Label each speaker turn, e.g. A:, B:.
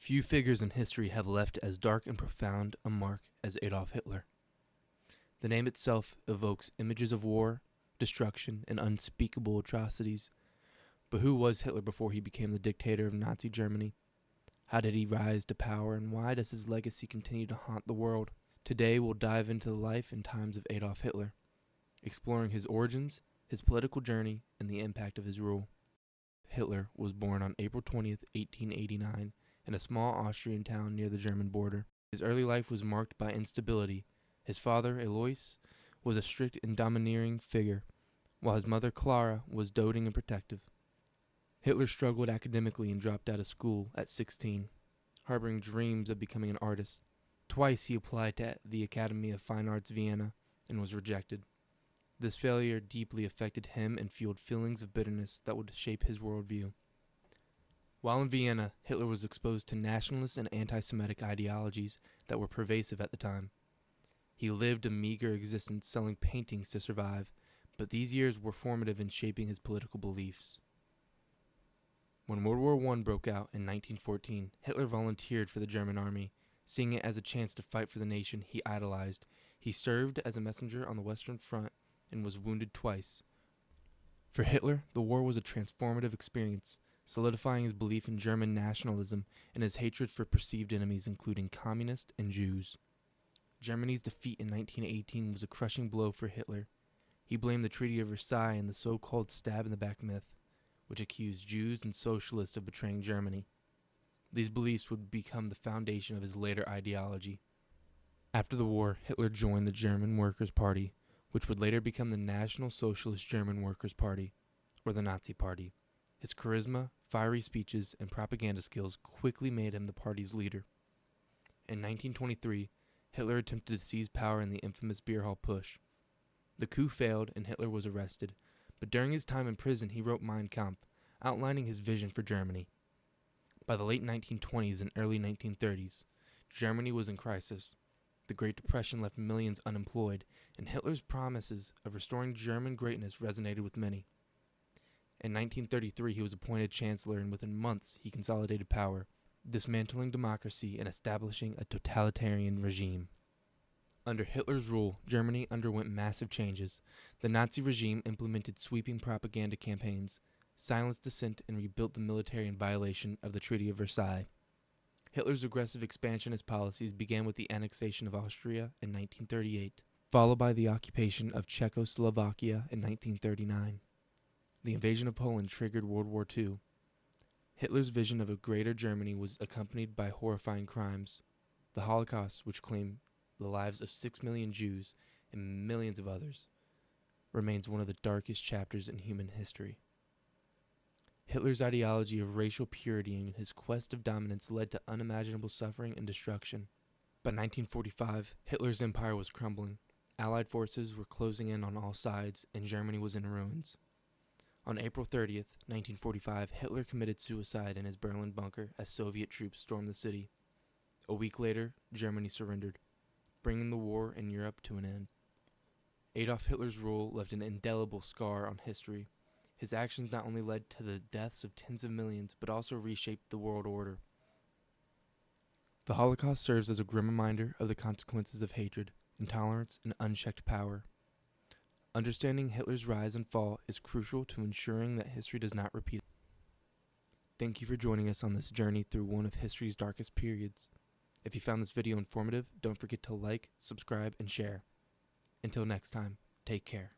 A: Few figures in history have left as dark and profound a mark as Adolf Hitler. The name itself evokes images of war, destruction, and unspeakable atrocities. But who was Hitler before he became the dictator of Nazi Germany? How did he rise to power, and why does his legacy continue to haunt the world? Today we'll dive into the life and times of Adolf Hitler, exploring his origins, his political journey, and the impact of his rule. Hitler was born on April 20th, 1889, in a small Austrian town near the German border. His early life was marked by instability. His father, Alois, was a strict and domineering figure, while his mother, Clara, was doting and protective. Hitler struggled academically and dropped out of school at 16, harboring dreams of becoming an artist. Twice he applied to the Academy of Fine Arts Vienna and was rejected. This failure deeply affected him and fueled feelings of bitterness that would shape his worldview. While in Vienna, Hitler was exposed to nationalist and anti-Semitic ideologies that were pervasive at the time. He lived a meager existence selling paintings to survive, but these years were formative in shaping his political beliefs. When World War I broke out in 1914, Hitler volunteered for the German army, seeing it as a chance to fight for the nation he idolized. He served as a messenger on the Western Front and was wounded twice. For Hitler, the war was a transformative experience, solidifying his belief in German nationalism and his hatred for perceived enemies including communists and Jews. Germany's defeat in 1918 was a crushing blow for Hitler. He blamed the Treaty of Versailles and the so-called stab-in-the-back myth, which accused Jews and socialists of betraying Germany. These beliefs would become the foundation of his later ideology. After the war, Hitler joined the German Workers' Party, which would later become the National Socialist German Workers' Party, or the Nazi Party. His charisma, fiery speeches, and propaganda skills quickly made him the party's leader. In 1923, Hitler attempted to seize power in the infamous beer hall putsch. The coup failed and Hitler was arrested, but during his time in prison he wrote Mein Kampf, outlining his vision for Germany. By the late 1920s and early 1930s, Germany was in crisis. The Great Depression left millions unemployed, and Hitler's promises of restoring German greatness resonated with many. In 1933, he was appointed chancellor, and within months he consolidated power, dismantling democracy and establishing a totalitarian regime. Under Hitler's rule, Germany underwent massive changes. The Nazi regime implemented sweeping propaganda campaigns, silenced dissent, and rebuilt the military in violation of the Treaty of Versailles. Hitler's aggressive expansionist policies began with the annexation of Austria in 1938, followed by the occupation of Czechoslovakia in 1939. The invasion of Poland triggered World War II. Hitler's vision of a greater Germany was accompanied by horrifying crimes. The Holocaust, which claimed the lives of 6 million Jews and millions of others, remains one of the darkest chapters in human history. Hitler's ideology of racial purity and his quest of dominance led to unimaginable suffering and destruction. By 1945, Hitler's empire was crumbling. Allied forces were closing in on all sides, and Germany was in ruins. On April 30th, 1945, Hitler committed suicide in his Berlin bunker as Soviet troops stormed the city. A week later, Germany surrendered, bringing the war in Europe to an end. Adolf Hitler's rule left an indelible scar on history. His actions not only led to the deaths of tens of millions, but also reshaped the world order. The Holocaust serves as a grim reminder of the consequences of hatred, intolerance, and unchecked power. Understanding Hitler's rise and fall is crucial to ensuring that history does not repeat. Thank you for joining us on this journey through one of history's darkest periods. If you found this video informative, don't forget to like, subscribe, and share. Until next time, take care.